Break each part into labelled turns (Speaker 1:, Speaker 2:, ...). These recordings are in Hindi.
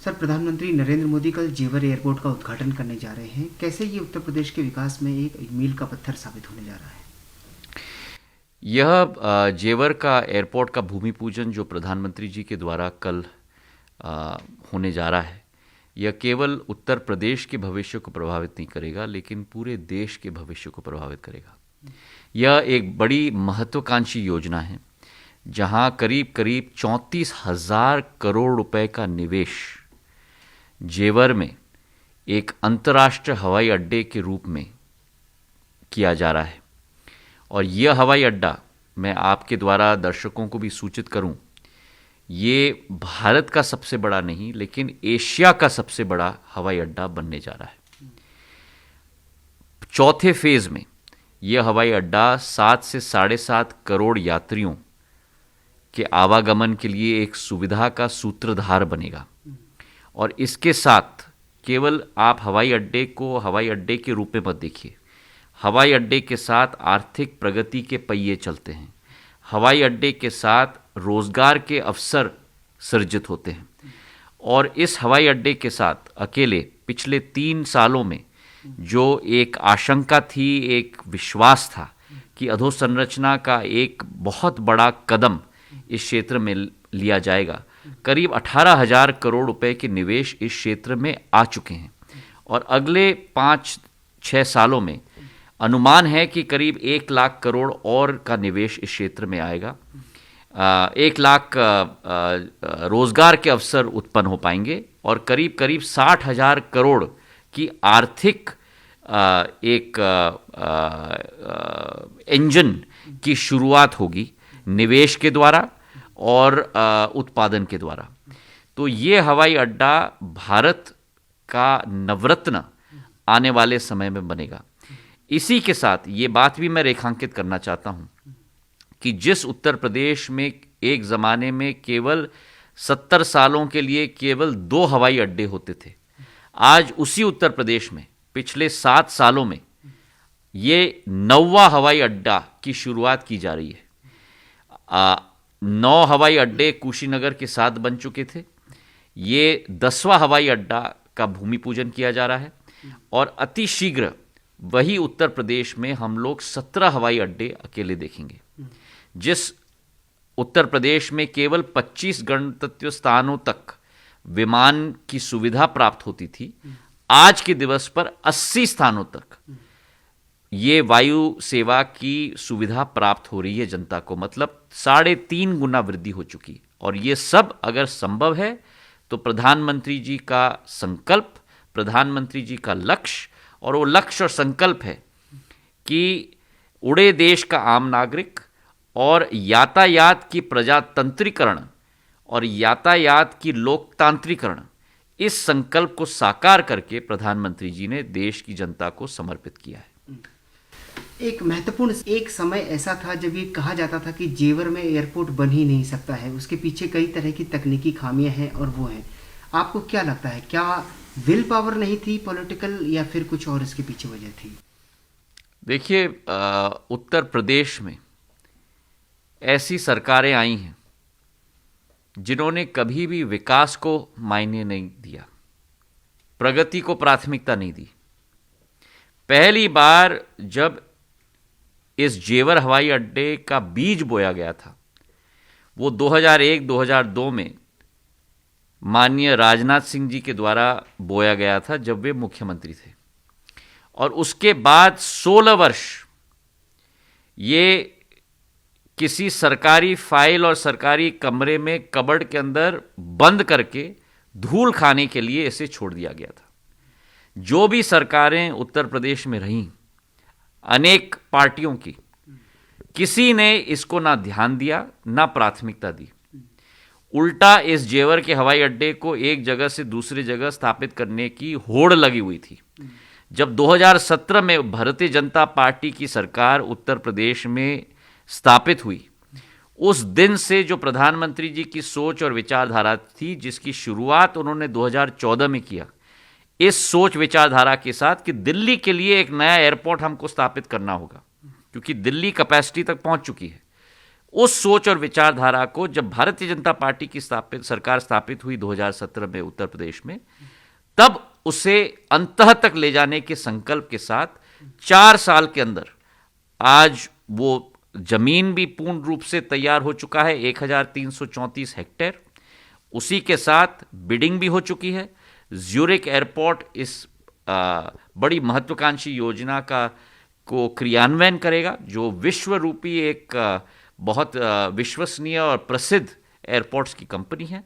Speaker 1: सर, प्रधानमंत्री नरेंद्र मोदी कल जेवर एयरपोर्ट का उद्घाटन करने जा रहे हैं। कैसे ये उत्तर प्रदेश के विकास में एक मील का पत्थर साबित होने जा रहा है?
Speaker 2: यह जेवर का एयरपोर्ट का भूमि पूजन जो प्रधानमंत्री जी के द्वारा कल होने जा रहा है, यह केवल उत्तर प्रदेश के भविष्य को प्रभावित नहीं करेगा, लेकिन पूरे देश के भविष्य को प्रभावित करेगा। यह एक बड़ी महत्वाकांक्षी योजना है, जहां करीब करीब 34,000 करोड़ रुपए का निवेश जेवर में एक अंतर्राष्ट्रीय हवाई अड्डे के रूप में किया जा रहा है। और यह हवाई अड्डा, मैं आपके द्वारा दर्शकों को भी सूचित करूं, ये भारत का सबसे बड़ा नहीं लेकिन एशिया का सबसे बड़ा हवाई अड्डा बनने जा रहा है। चौथे फेज में यह हवाई अड्डा 7 से 7.5 करोड़ यात्रियों के आवागमन के लिए एक सुविधा का सूत्रधार बनेगा। और इसके साथ केवल आप हवाई अड्डे को हवाई अड्डे के रूप में मत देखिए, हवाई अड्डे के साथ आर्थिक प्रगति के पहिए चलते हैं, हवाई अड्डे के साथ रोजगार के अवसर सृजित होते हैं। और इस हवाई अड्डे के साथ अकेले पिछले 3 सालों में जो एक आशंका थी, एक विश्वास था कि अधोसंरचना का एक बहुत बड़ा कदम इस क्षेत्र में लिया जाएगा, करीब 18,000 करोड़ रुपए के निवेश इस क्षेत्र में आ चुके हैं। और अगले 5-6 सालों में अनुमान है कि करीब 1 लाख करोड़ और का निवेश इस क्षेत्र में आएगा। 1 लाख रोजगार के अवसर उत्पन्न हो पाएंगे और करीब करीब 60,000 करोड़ की आर्थिक एक इंजन की शुरुआत होगी निवेश के द्वारा और उत्पादन के द्वारा। तो ये हवाई अड्डा भारत का नवरत्न आने वाले समय में बनेगा। इसी के साथ ये बात भी मैं रेखांकित करना चाहता हूं कि जिस उत्तर प्रदेश में एक ज़माने में केवल 70 सालों के लिए केवल 2 हवाई अड्डे होते थे, आज उसी उत्तर प्रदेश में पिछले 7 सालों में ये 9वां हवाई अड्डा की शुरुआत की जा रही है। 9 हवाई अड्डे कुशीनगर के साथ बन चुके थे, ये 10वां हवाई अड्डा का भूमि पूजन किया जा रहा है। और अति शीघ्र वही उत्तर प्रदेश में हम लोग 17 हवाई अड्डे अकेले देखेंगे। जिस उत्तर प्रदेश में केवल 25 गंतव्य स्थानों तक विमान की सुविधा प्राप्त होती थी, आज के दिवस पर 80 स्थानों तक ये वायु सेवा की सुविधा प्राप्त हो रही है जनता को। मतलब 3.5 गुना वृद्धि हो चुकी। और ये सब अगर संभव है तो प्रधानमंत्री जी का संकल्प, प्रधानमंत्री जी का लक्ष्य, और वो लक्ष्य और संकल्प है कि उड़े देश का आम नागरिक और यातायात की प्रजातंत्रीकरण और यातायात की लोकतांत्रिकरण, इस संकल्प को साकार करके प्रधानमंत्री जी ने देश की जनता को समर्पित किया है।
Speaker 1: एक महत्वपूर्ण एक समय ऐसा था जब ये कहा जाता था कि जेवर में एयरपोर्ट बन ही नहीं सकता है, उसके पीछे कई तरह की तकनीकी खामियां हैं और वो हैं। आपको क्या लगता है, क्या विल पावर नहीं थी पॉलिटिकल, या फिर कुछ और इसके पीछे वजह थी?
Speaker 2: देखिए, उत्तर प्रदेश में ऐसी सरकारें आई हैं जिन्होंने कभी भी विकास को मायने नहीं दिया, प्रगति को प्राथमिकता नहीं दी। पहली बार जब इस जेवर हवाई अड्डे का बीज बोया गया था, वो 2001-2002 में माननीय राजनाथ सिंह जी के द्वारा बोया गया था, जब वे मुख्यमंत्री थे। और उसके बाद 16 वर्ष ये किसी सरकारी फाइल और सरकारी कमरे में कबर्ड के अंदर बंद करके धूल खाने के लिए इसे छोड़ दिया गया था। जो भी सरकारें उत्तर प्रदेश में रहीं, अनेक पार्टियों की, किसी ने इसको ना ध्यान दिया ना प्राथमिकता दी। उल्टा इस जेवर के हवाई अड्डे को एक जगह से दूसरी जगह स्थापित करने की होड़ लगी हुई थी। जब 2017 में भारतीय जनता पार्टी की सरकार उत्तर प्रदेश में स्थापित हुई, उस दिन से जो प्रधानमंत्री जी की सोच और विचारधारा थी, जिसकी शुरुआत उन्होंने 2014 में किया, इस सोच विचारधारा के साथ कि दिल्ली के लिए एक नया एयरपोर्ट हमको स्थापित करना होगा, क्योंकि दिल्ली कैपेसिटी तक पहुंच चुकी है। उस सोच और विचारधारा को जब भारतीय जनता पार्टी की सरकार स्थापित हुई 2017 में उत्तर प्रदेश में, तब उसे अंतः तक ले जाने के संकल्प के साथ 4 साल के अंदर आज वो जमीन भी पूर्ण रूप से तैयार हो चुका है, 1334 हेक्टेयर। उसी के साथ बिडिंग भी हो चुकी है। ज्यूरिक एयरपोर्ट इस बड़ी महत्वाकांक्षी योजना को क्रियान्वयन करेगा, जो विश्व रूपी एक बहुत विश्वसनीय और प्रसिद्ध एयरपोर्ट्स की कंपनी है,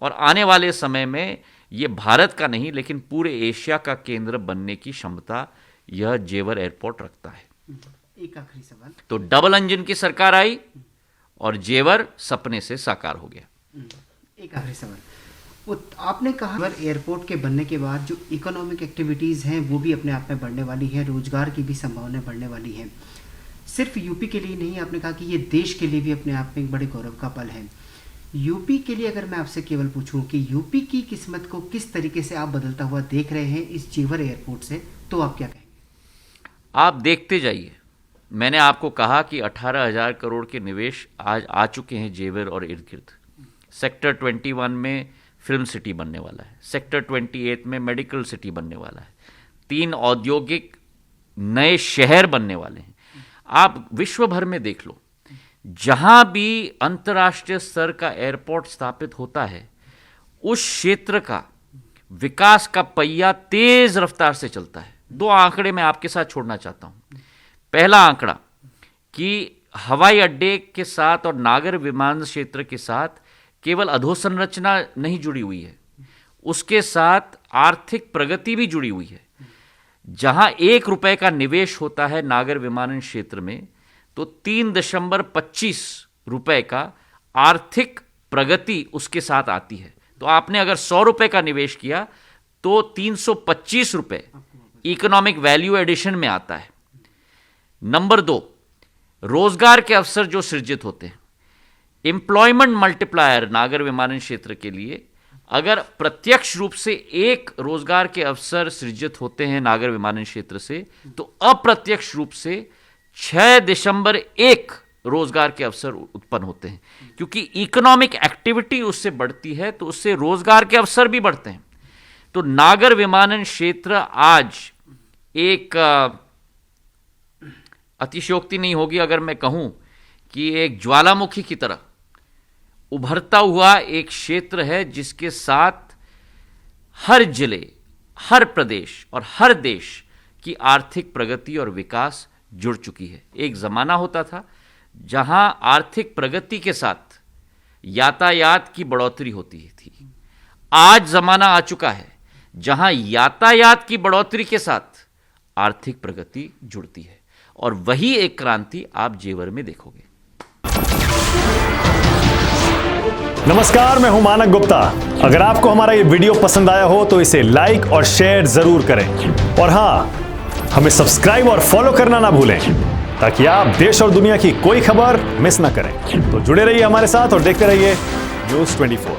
Speaker 2: और आने वाले समय में ये भारत का नहीं लेकिन पूरे एशिया का केंद्र बनने की क्षमता यह जेवर एयरपोर्ट रखता है।
Speaker 1: एक आखिरी सवाल,
Speaker 2: तो डबल इंजन की सरकार आई और जेवर सपने से साकार हो गया।
Speaker 1: एक आखिरी सवाल, आपने कहा एयरपोर्ट के बनने के बाद जो इकोनॉमिक एक्टिविटीज़ हैं वो भी अपने आप में बढ़ने वाली हैं, रोजगार की भी संभावनाएं बढ़ने वाली हैं। सिर्फ यूपी के लिए नहीं, आपने कहा कि ये देश के लिए भी अपने आप में एक बड़े गौरव का पल है। यूपी के लिए अगर मैं आपसे केवल पूछूं कि यूपी की किस्मत को किस तरीके से आप बदलता हुआ देख रहे हैं इस जेवर एयरपोर्ट से, तो आप क्या कहेंगे? आप
Speaker 2: देखते जाइए। मैंने आपको कहा कि 18,000 करोड़ के निवेश आज आ चुके हैं जेवर और इर्द गिर्द। सेक्टर 21 में फिल्म सिटी बनने वाला है, सेक्टर 28 में मेडिकल सिटी बनने वाला है, 3 औद्योगिक नए शहर बनने वाले हैं। आप विश्व भर में देख लो, जहां भी अंतर्राष्ट्रीय स्तर का एयरपोर्ट स्थापित होता है, उस क्षेत्र का विकास का पहिया तेज रफ्तार से चलता है। 2 आंकड़े मैं आपके साथ छोड़ना चाहता हूं। पहला आंकड़ा कि हवाई अड्डे के साथ और नागर विमान क्षेत्र के साथ केवल अधोसंरचना नहीं जुड़ी हुई है, उसके साथ आर्थिक प्रगति भी जुड़ी हुई है। जहां 1 रुपए का निवेश होता है नागर विमानन क्षेत्र में, तो 3.25 रुपए का आर्थिक प्रगति उसके साथ आती है। तो आपने अगर 100 रुपए का निवेश किया तो 325 रुपए इकोनॉमिक वैल्यू एडिशन में आता है। नंबर 2, रोजगार के अवसर जो सृजित होते हैं, एम्प्लॉयमेंट मल्टीप्लायर नागर विमानन क्षेत्र के लिए अगर प्रत्यक्ष रूप से 1 रोजगार के अवसर सृजित होते हैं नागर विमानन क्षेत्र से, तो अप्रत्यक्ष रूप से 6.1 रोजगार के अवसर उत्पन्न होते हैं। क्योंकि इकोनॉमिक एक्टिविटी उससे बढ़ती है तो उससे रोजगार के अवसर भी बढ़ते हैं। तो नागर विमानन क्षेत्र आज एक अतिशयोक्ति नहीं होगी अगर मैं कहूं कि एक ज्वालामुखी की तरह उभरता हुआ एक क्षेत्र है, जिसके साथ हर जिले, हर प्रदेश और हर देश की आर्थिक प्रगति और विकास जुड़ चुकी है। एक जमाना होता था जहां आर्थिक प्रगति के साथ यातायात की बढ़ोतरी होती थी। आज जमाना आ चुका है जहां यातायात की बढ़ोतरी के साथ आर्थिक प्रगति जुड़ती है, और वही एक क्रांति आप जेवर में देखोगे।
Speaker 3: नमस्कार, मैं हूं मानक गुप्ता। अगर आपको हमारा ये वीडियो पसंद आया हो तो इसे लाइक और शेयर जरूर करें, और हां, हमें सब्सक्राइब और फॉलो करना ना भूलें ताकि आप देश और दुनिया की कोई खबर मिस ना करें। तो जुड़े रहिए हमारे साथ और देखते रहिए न्यूज़ 24।